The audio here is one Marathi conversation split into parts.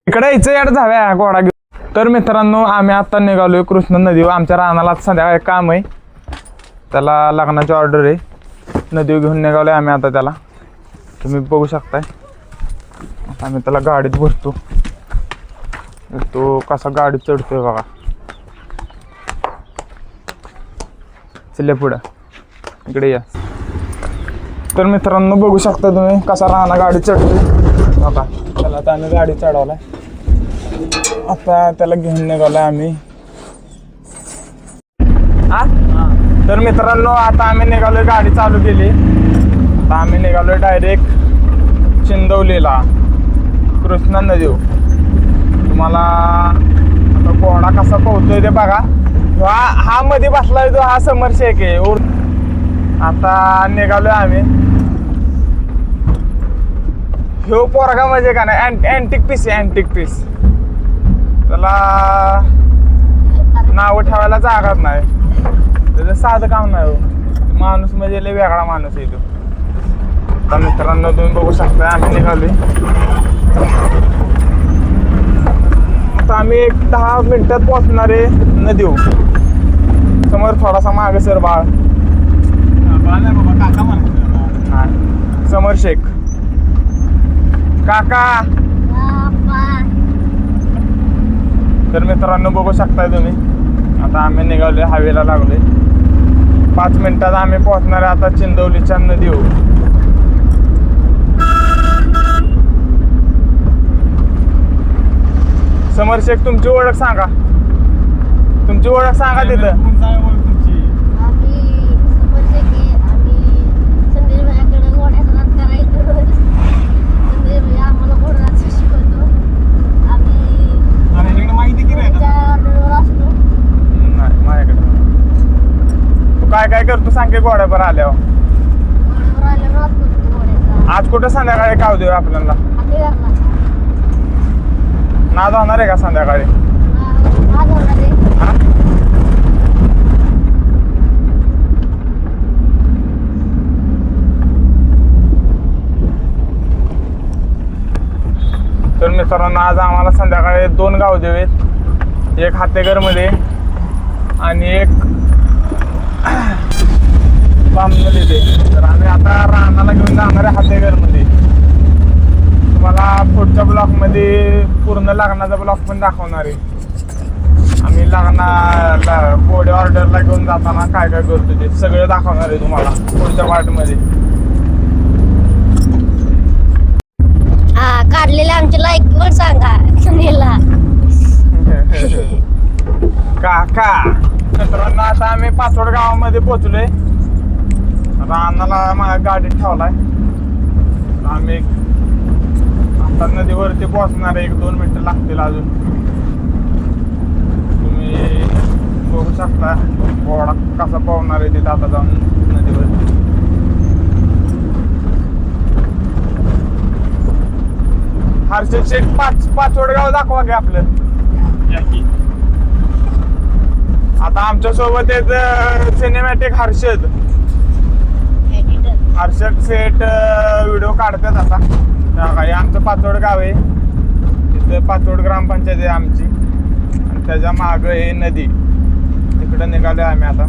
इकडे यायचं याड जाव्या घोडा घेऊन. तर मित्रांनो आम्ही आता निघालोय कृष्णा नदीवर. आमच्या रानाला संध्याकाळी काम आहे, त्याला लग्नाची ऑर्डर आहे. नदीवर घेऊन निघालोय आम्ही आता त्याला, तुम्ही बघू शकताय. आम्ही त्याला गाडीत बसतो, तो कसा गाडीत चढतोय बघा. चले पुढं, इकडे या. तर मित्रांनो बघू शकता तुम्ही कसा राणा गाडी चढतोय बघा. त्याला आता आम्ही गाडी चढवलाय, आता त्याला घेऊन निघालोय आम्ही. तर मित्रांनो आता आम्ही निघालोय, गाडी चालू केली. आता आम्ही निघालोय डायरेक्ट चिंदवलीला कृष्णा नदीवर. तुम्हाला आता घोडा कसा पोहतोय ते बघा. हा मध्ये बसलाय जो, हा समर शेख आहे. आता निघालोय आम्ही. ह्यो पोरगा म्हणजे का नाही अँटिक पीस आहे, अँटिक पीस. त्याला नाव ठेवायला जागाच नाही, त्याचं साधं काम नाही. माणूस म्हणजे लय वेगळा माणूस आहे तो. आता मित्रांनो तुम्ही बघू शकता आम्ही निघालोय. आता आम्ही एक 10 मिनिटात पोहोचणार आहे नदीवर. समोर थोडासा मागे सर बाळ. काका म्हणा, समर शेख काका. तर मित्रांनो बघू शकताय तुम्ही, आता आम्ही निघालोय, हवेला लागलोय. 5 मिनिटात आम्ही पोहोचणार आहे आता चिंदवलीच्या नदीवर. समर शेख तुमची ओळख सांगा, तुमची ओळख सांगा तिथं. काय काय करतो सांग की घोड्यावर आल्यावर. आज कुठं संध्याकाळी काव देऊ आपल्याला? नाद होणार आहे का संध्याकाळी? तर मित्रांनो आज आम्हाला संध्याकाळी 2 गावदेव आहेत, एक हातेगर मध्ये आणि एक बाममध्ये ते. तर आम्ही आता रानाला घेऊन जाणार आहे हातेगर मध्ये. तुम्हाला पुढच्या ब्लॉक मध्ये पूर्ण लग्नाचा ब्लॉक पण दाखवणार आहे. आम्ही लग्नाला घोडे ऑर्डरला घेऊन जाताना काय काय करतो ते सगळं दाखवणार आहे तुम्हाला पुढच्या पार्ट मध्ये. काढलेले आमचे लाईक पण सांगा सुनीलला. काका मित्रांनो आता आम्ही पाचोड गावामध्ये पोहोचलोय. रानाला गाडीत ठेवलाय. आम्ही आता नदीवरती पोहोचणार आहे, 1-2 मिनिटं लागतील अजून. तुम्ही बघू शकता घोडा कसा पोहणार आहे तिथे आता जाऊन नदीवर. हर्षद शेठ पाचोड गाव दाखवा की आपलं. आता आमच्या सोबत आहेत सिनेमॅटिक हर्षद सेट व्हिडिओ काढतात. आता हे आमचं पाचोड गाव आहे, तिथे पाचोड ग्रामपंचायत आहे आमची, आणि त्याच्या माग आहे नदी. तिकडे निघालोय आम्ही आता.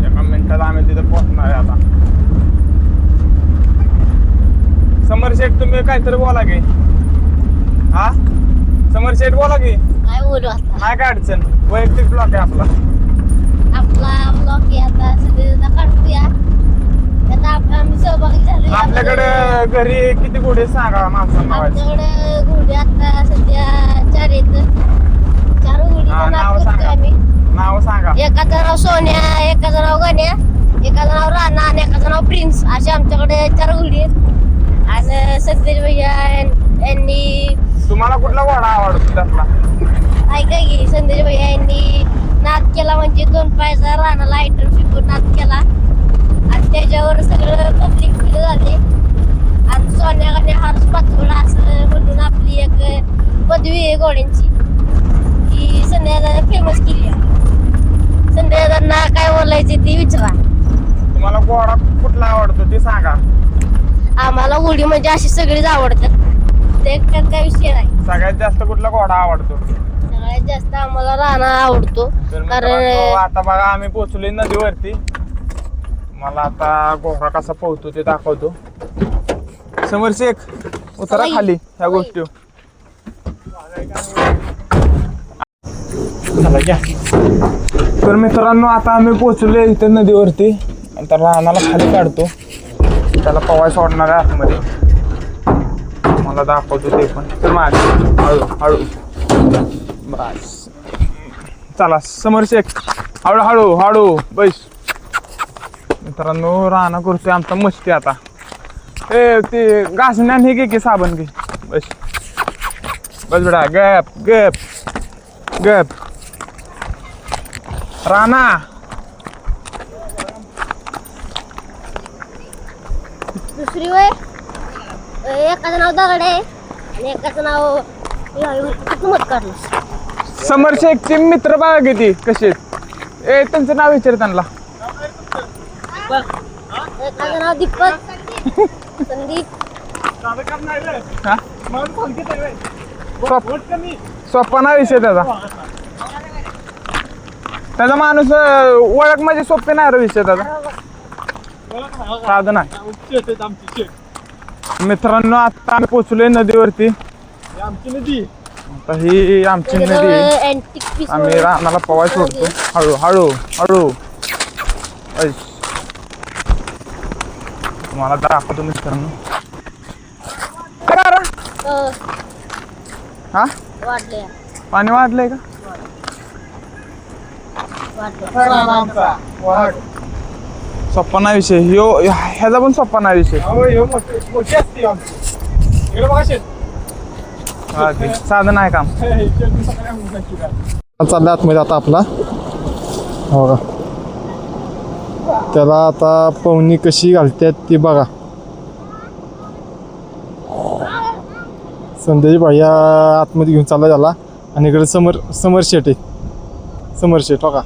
1 मिनिटात आम्ही तिथे पोहोचणार आहे आता. समर शेठ तुम्ही काहीतरी बोला की. हा समर शेठ बोला की. काय बोलू आता, नाही काय अडचण, वैयक्तिक ब्लॉक आहे आपला. आपला ब्लॉक आहे आता सध्या काढूया. आता आम्ही सहभागी झालो. आपल्याकडे घरी किती घोडे सांगा माणसांना? आमच्याकडे घोडे आता सध्या 4 आहेत. 4 घोडीचं नाव करतोय आम्ही. नाव सांगा. एकाचं नाव सोन्या, एकाचं नाव गण्या, एकाचं नाव राणा आणि एकाचं नाव प्रिन्स. असे आमच्याकडे 4 घोडी आहेत. आणि संदेश भैया यांनी. तुम्हाला कुठला घोडा आवडतो त्यातला? ऐका की, संदेश भैया यांनी नाद केला, म्हणजे 2 पायाचा राणाला आयटम शिकून नाद केला आणि त्याच्यावर सगळं पब्लिक व्हिडिओ झाले. आणि सोन्या गण्या हार्स पाचोडा असं म्हणून आपली एक पदवी आहे घोड्यांची, की संध्या फेमस केली. संध्यादांना काय बोलायचे ते विचारा. तुम्हाला घोडा कुठला आवडतो ते सांगा. आम्हाला उडी म्हणजे अशी सगळीच आवडतात. एकट्यात काय विषय नाही. सगळ्यात जास्त कुठला घोडा आवडतो? सगळ्यात जास्त आम्हाला राणा आवडतो. तर मित्रांनो, कारण आता बघा आम्ही पोहोचलोय नदीवरती. मला आता घोडा कसा पोहतो ते दाखवतो. समोर शेख उतरा खाली ह्या गोष्टी. तर मित्रांनो, आता आम्ही पोहोचलोय इथे नदीवरती. तर रानाला खाली काढतो, त्याला पवाय सोडणार आहे आतमध्ये. मला दाखवतो ते पण. तर मागे हळू हळू बस. चला समोर शेख, हळू हळू हळू बस. मित्रांनो, राणा करतोय आमचा मस्ती आता. ए ते घासण्या हे घे की साबण घे. बस बस बेटा, गप गप गप. राणा दुसरी वय एकाचं नाव दगड आहे आणि एकाचं नाव मत काढलं. समोर शेखचे मित्र बघा किती कसे आहेत. ए त्यांचं नाव विचार त्यांना. एकाचं नाव दीपक, संदीप. हा सोप्पा ना विषय त्याचा. त्याचा माणूस ओळख म्हणजे सोपे नाही रे विषय त्याचा. साधन आहे. मित्रांनो, आता आम्ही पोचलोय नदीवरती. आमची नदी आता ही आमची नदी आहे. अँटिक पीस आम्ही रानाला पवाय सोडतो हळू हळू हळू. तुम्हाला दाखवतो मित्रांनो. हा वाढले पाणी वाढलंय का? सोप्पा नाही विषय ह्यो. ह्याचा पण सोप्पा नाही विषय. मोठी असते आमची. इकडे बघा शेत. हा, ते साधन आहे काम. चालला आतमध्ये आता आपला. हो का, त्याला आता पवनी कशी घालतात ती बघा. संदेश भैया आतमध्ये घेऊन चालला त्याला. आणि इकडे समर शेट आहे. समर शेट हो का.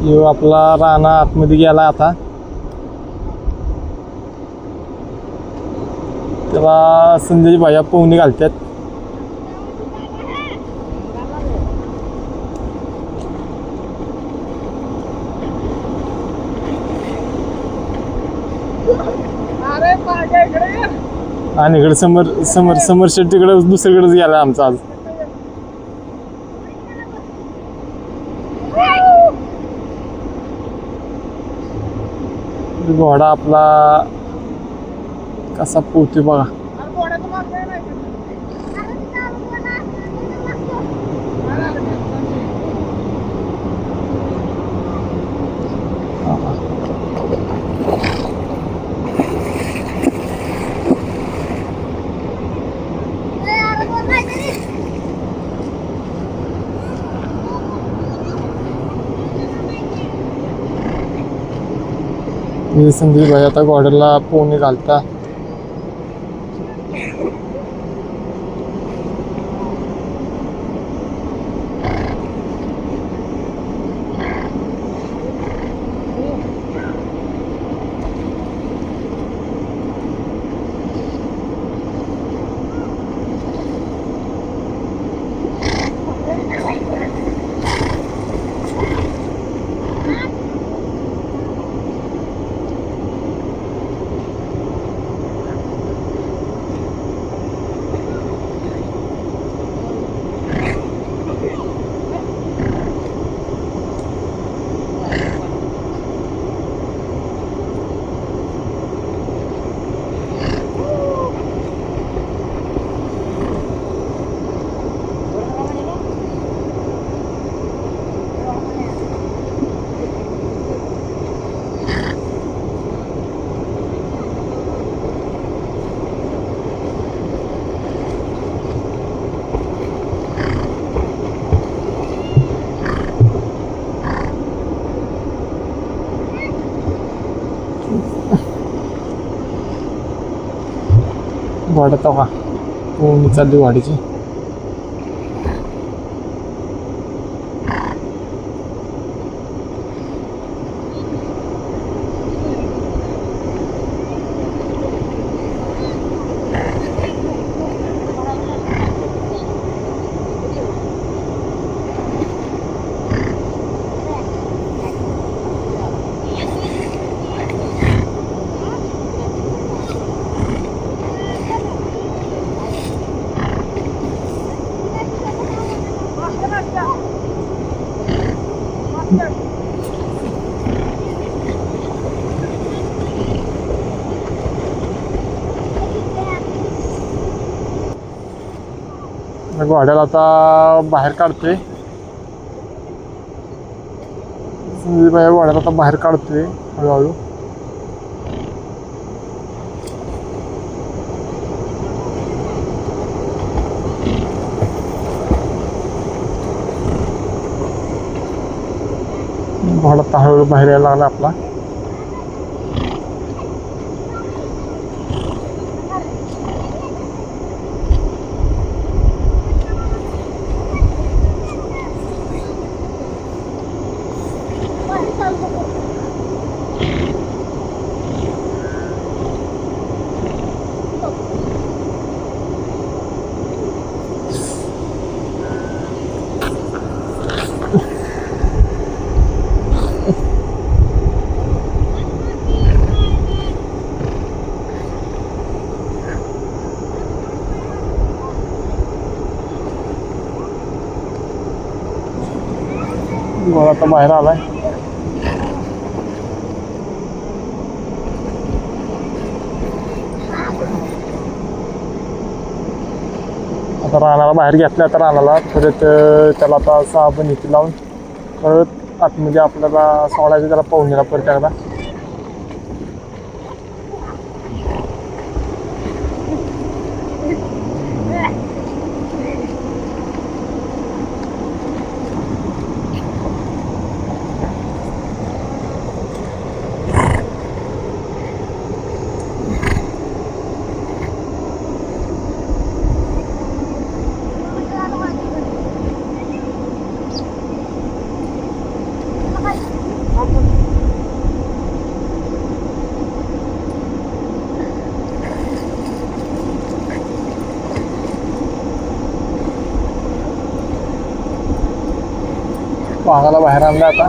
यो आपला राणा आतमध्ये गेला आता. तेव्हा संदेश भैया पोहणी घालतात. आणि इकडे समर शेट तिकडे दुसरीकडेच गेला आमचा आज. घोडा आपला कसा पोहतोय बघा. हे संदीप भाई आता घोड्याला पोहणी घालता. घोडा तो का पोहणी चालली वाडीची. घोड्याला आता बाहेर काढतोय. संदीप भाई घोड्याला आता बाहेर काढतोय हळूहळू. घोडा आता हळूहळू बाहेर यायला लागला आपला. घोडा आता बाहेर आलाय. आता रानाला बाहेर घेतल्या. आता रानाला परत त्याला आता 6 बनिती लावून परत आतमध्ये आपल्याला सोडायचं त्याला पाहुण्याला परत एकदा. वाघाला बाहेर आणलं आता.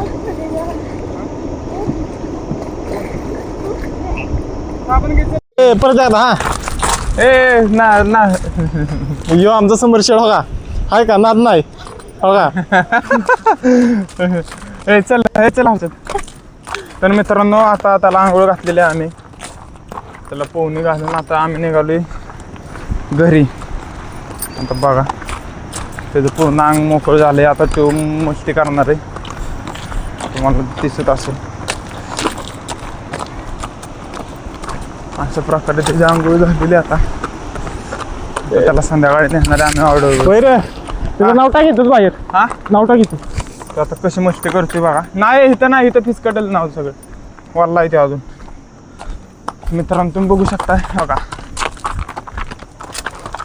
परत एकदा. हा ए ना यो आमचा समोर शेड हो का, हाय का नाद नाही हो का. ए चल तर मित्रांनो आता त्याला आंघोळ घातलेली आहे आम्ही. त्याला पोहणी घालून आता आम्ही निघालोय घरी. आता बघा त्याचं पूर्ण अंग मोकळं झालंय. आता तो मस्ती करणार आहे, तुम्हाला दिसत असेल. अशा प्रकारे त्याची आंघोळ झालेली. आता त्याला संध्याकाळी नेणार आहे आम्ही ऑर्डर. तुझं नाव टाक घेतोच बाहेर. हा नाव टाक घेतो. तो आता कशी मस्ती करतोय बघा. नाही इथं फिसकटेल नाव सगळं वाला आहे ते अजून. मित्रांनो तुम्ही बघू शकता बघा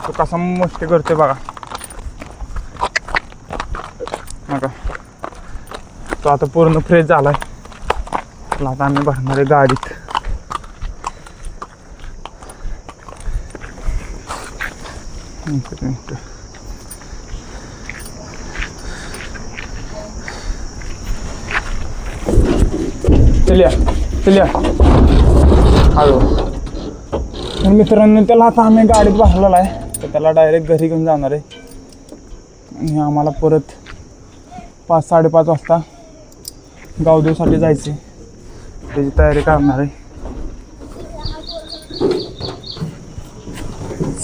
तो कसा मस्ती करतोय बघा. तो आता पूर्ण फ्रेश झालाय. आता आम्ही भरणार आहे गाडीत. चलिया हॅलो. तर मित्रांनो त्याला आता आम्ही गाडीत बसलेला आहे. तर त्याला डायरेक्ट घरी घेऊन जाणार आहे. आणि आम्हाला परत 5-5:30 वाजता गावदेवसाठी जायचे, त्याची तयारी करणार आहे.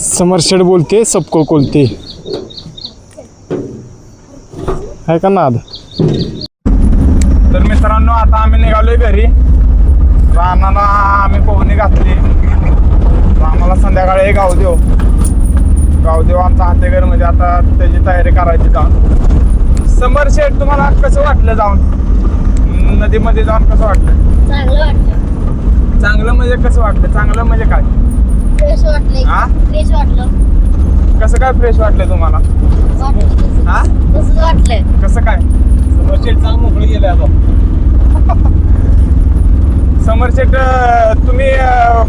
समर शेड बोलते सबको कोलते आहे का नाद. तर मित्रांनो आता आम्ही निघालोय घरी. रानाला आम्ही पोहणी घातली. आम्हाला संध्याकाळी गावदेव आमचा हातेघरमध्ये. आता त्याची तयारी करायची जाऊन. समर शेड तुम्हाला कसं वाटलं जाऊन नदीमध्ये जाऊन? कसं वाटलं? चांगलं वाटलं. चांगलं म्हणजे कसं वाटलं? चांगलं म्हणजे काय? फ्रेश वाटलं. हा? फ्रेश वाटलं. कसं काय फ्रेश वाटलं तुम्हाला? हा तसंच वाटलं. कसं काय? समर शेड चांगलं मोकळी गेले आता. समर शेड तुम्ही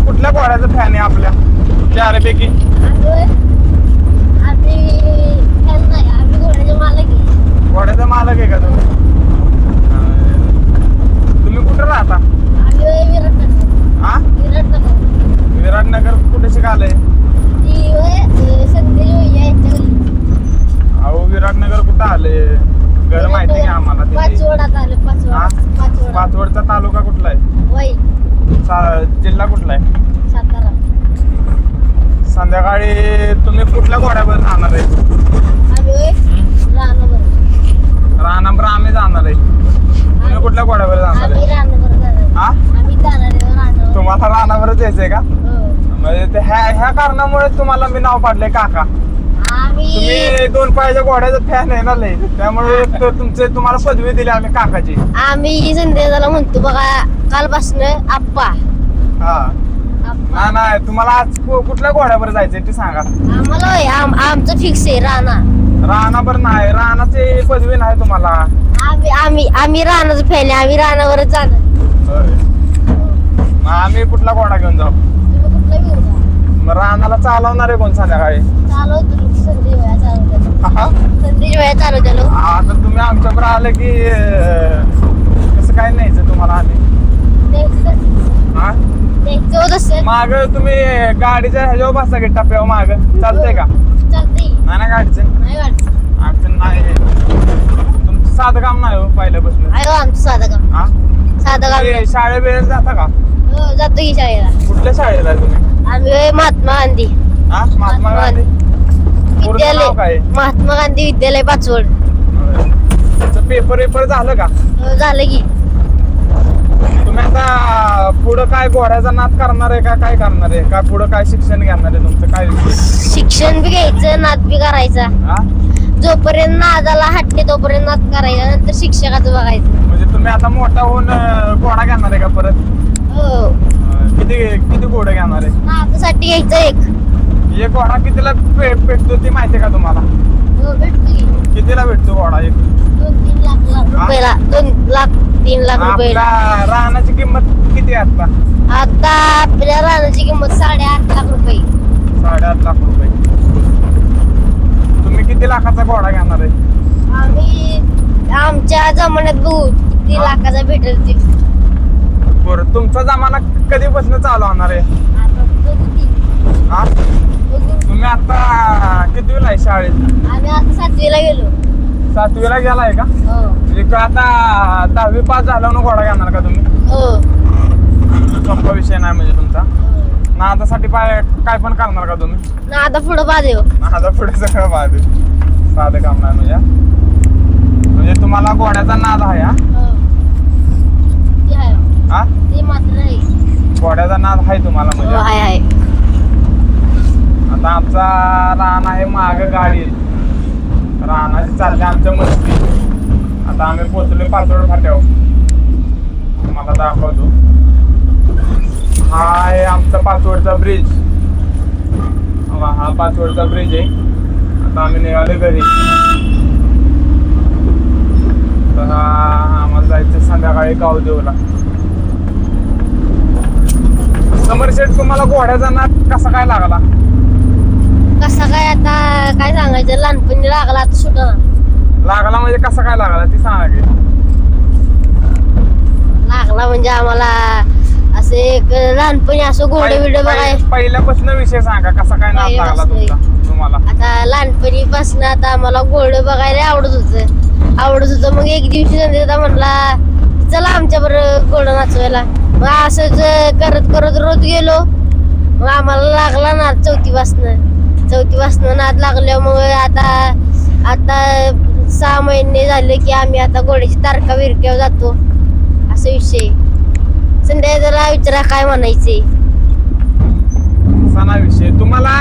कुठल्या घोड्याचा फॅन आहे आपल्या चारपैकी? आम्ही घोड्याचे मालक आहे. घोड्याचा मालक आहे का तुम्ही? तुम्ही कुठं राहता? आम्ही विराटनगर. हा विराटनगर. विराटनगर कुठे शिकालय? ती संदेश भैया यांच्या घरी. अहो विराटनगर कुठं आले? घर माहिती आहे आम्हाला. पाचवडात आलं. पाचवडचा तालुका कुठला आहे? वै. जिल्हा कुठला आहे? सातारा. संध्याकाळी तुम्ही कुठल्या घोड्यावर जाणार आहे? कारणामुळे तुम्हाला मी नाव पाडलंय काका. आम्ही तुम्ही 2 पायाच्या घोड्याचा फॅन आहे ना लय, त्यामुळे तुम्हाला पदवी दिली आम्ही काकाची. आम्ही संध्याला म्हणतो बघा कालपासून आप्पा. हा आप्पा. नाही तुम्हाला आज कुठल्या घोड्यावर जायचंय ते सांगा. आम्हाला होय, आमचं फिक्स आहे राणा. राणावर नाही, राणाची पदवी नाही तुम्हाला. आम्ही राणाचं फॅन आहे, आम्ही राणावरच जाणार. होय. मग आम्ही कुठला घोडा घेऊन जाऊ? तुम्ही कुठला घेऊन जा. मग रानाला चालवणार आहे कोण संध्याकाळी? चालवतो संदेश वेळा चालवतो. हा? संदेश वेळा चालवतो. आता तुम्ही आमच्याकडे आले की कसं काय न्यायचं तुम्हाला आधी? हा माग तुम्ही गाडीच्या ह्याच्यावर बसा की टप्प्यावर माग चालतंय का? चालतंय. नाही ना गाडीचं नाही वाटत. अडचण नाही. तुमचं साधं काम नाही हो पहिल्यापासून. आहे हो आमचं साधं काम. हा साधं काम. ते शाळेत वेळेला जाता का? हो जातो की शाळेला. कुठल्या शाळेला आहे तुम्ही? आम्ही होय महात्मा गांधी हा महात्मा गांधी पूर्ण विद्यालय. नाव काय? महात्मा गांधी विद्यालय पाचवड. त्याचं पेपर झालं का? हो, झालं की. तुम्ही आता पुढं काय घोड्याचा नाद करणार आहे का काय करणार आहे का पुढं काय शिक्षण घेणार आहे तुमचं काय विषय? शिक्षण बी घ्यायचं नाद बी करायचा. हा जोपर्यंत नादाला हटते तोपर्यंत नाद करायचा, नंतर शिक्षकाचं बघायचं. म्हणजे तुम्ही आता मोठा होऊन घोडा घेणार आहे का परत? हो किती घोडे घेणार आहे? नादासाठी घ्यायचं एक. एक घोडा कितीला भेटतो ती माहिती आहे का तुम्हाला? हो भेटतो की. कितीला भेटतो घोडा एक? 2-3 लाख रुपयाला. 2-3 लाख रुपयाला. आपल्या रानाची किंमत किती आहे आता? आता आपल्या रानाची किंमत 8.5 लाख रुपये. 8.5 लाख रुपये. तुम्ही किती लाखाचा घोडा घेणार आहे? आम्ही आमच्या जमान्यात बघू किती लाखाचा भेटेल ते. बरं तुमचा जमाना कधीपासून चालू होणार आहे? आता बघू की. हा बघू. तुम्ही आता कितवीला आहे शाळेत? आम्ही आता 7वीला गेलो. 7वीला गेलाय का? हो म्हणजे आता 10वी पास झाल्यावर घोडा घेणार का तुम्ही? हो सोपा विषय नाही म्हणजे तुमचा. नादासाठी काय पण करणार का तुम्ही? ना आता पुढं बाजू. नादा पुढे सगळं पाहते. साधं काम नाही म्हणजे तुम्हाला घोड्याचा नाद आहे. हा ते मात्र आहे. घोड्याचा नाद आहे तुम्हाला म्हणजे? आहे. आता आमचा रान आहे माग गाडी रानाची चालली आमच्या मस्ती. आता आम्ही पोचलोय पाचवड फाट्यावर. तुम्हाला दाखवतो. हा आहे आमचा पाचवडचा ब्रिज. हा पाचवडचा ब्रिज आहे. आता आम्ही निघालो घरी. तर आम्हाला जायचं संध्याकाळी गावदेवला. समरशेट तुम्हाला घोड्याचा नाद कसा काय लागला? कसा काय आता काय सांगायचं, लहानपणी लागला आता सुद्धा. लागला म्हणजे कसा काय लागला ती सांगा की. लागला म्हणजे आम्हाला असं एक लहानपणी असं घोडे बिडे बघाय. पहिल्यापासून विषय सांगा कसा काय नाद लागला तुम्हाला? आता लहानपणी पासून आता आम्हाला घोडे बघायला आवडत होतं. मग एक दिवशी संध्याचा म्हणला चला आमच्या बरोबर घोडं नाचवायला. मग असंच करत रोज गेलो. मग आम्हाला लागला नाद चौथी पासनं नाद लागल्यावर मग आता 6 महिने झाले की आम्ही आता घोड्याची तारका विरक्यावर जातो. असा विषय. संध्याकाळला विचारा काय म्हणायचे. सणा विषय तुम्हाला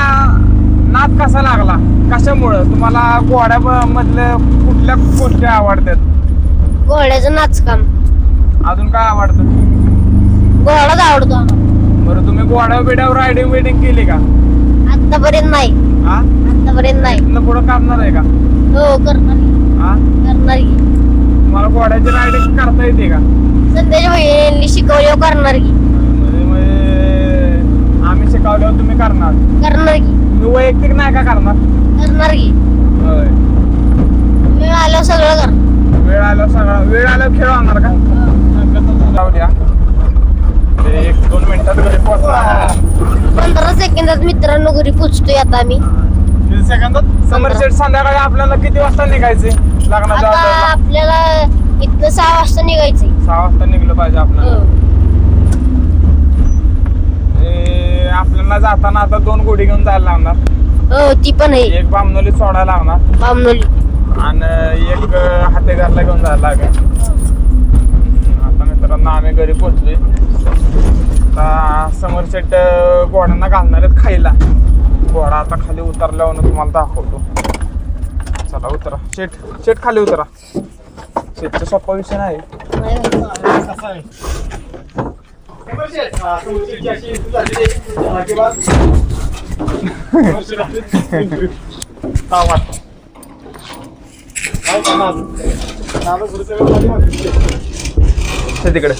नाद कसा लागला? कशामुळं तुम्हाला घोड्या मधल्या कुठल्या गोष्टी आवडतात? घोड्याचं नाचकाम. अजून काय आवडतं? घोडाच आवडतो आम्हाला. बरं तुम्ही घोड्या बिड्यावर रायडिंग बिडिंग केली का? आतापर्यंत नाही. हा आतापर्यंत नाही. इथनं पुढं करणार आहे का? हो करणार हा की. तुम्हाला घोड्याची रायडिंग करता येते का? संध्याच्या बहिणी शिकवल्यावर करणार की. म्हणजे आम्ही शिकवल्यावर तुम्ही करणार की. तुम्ही वैयक्तिक नाही का करणार? की. होय. वेळ आल्यावर सगळं कर. वेळ आल्यावर खेळ आणणार का? जाऊ द्या. 1-2 मिनिटात घरी पोहोचणार. 15 सेकंदात मित्रांनो घरी पोचतोय आता आम्ही. किती सेकंदात? समरसेट संध्याकाळी आपल्याला किती वाजता निघायचे लग्नाच्या आता ऑर्डरला? आपल्याला इथनं 6 वाजता निघायचंय. 6 वाजता निघलं पाहिजे आपल्याला. आपल्याला जाताना आता 2 गोडी घेऊन जायला लागणार. हो ती पण आहे. एक बामनोली सोडायला लागणार बामनोली आणि एक हातेघरला घेऊन जायला लागेल. आता मित्रांनो आम्ही घरी पोहोचलोय. आता समरसेट घोड्यांना घालणार आहेत खायला. घोडा आता खाली उतरल्यावर तुम्हाला दाखवतो. चला उतरा. शेट खाली उतरा. शेटचा सोपा विषय नाही. तिकडे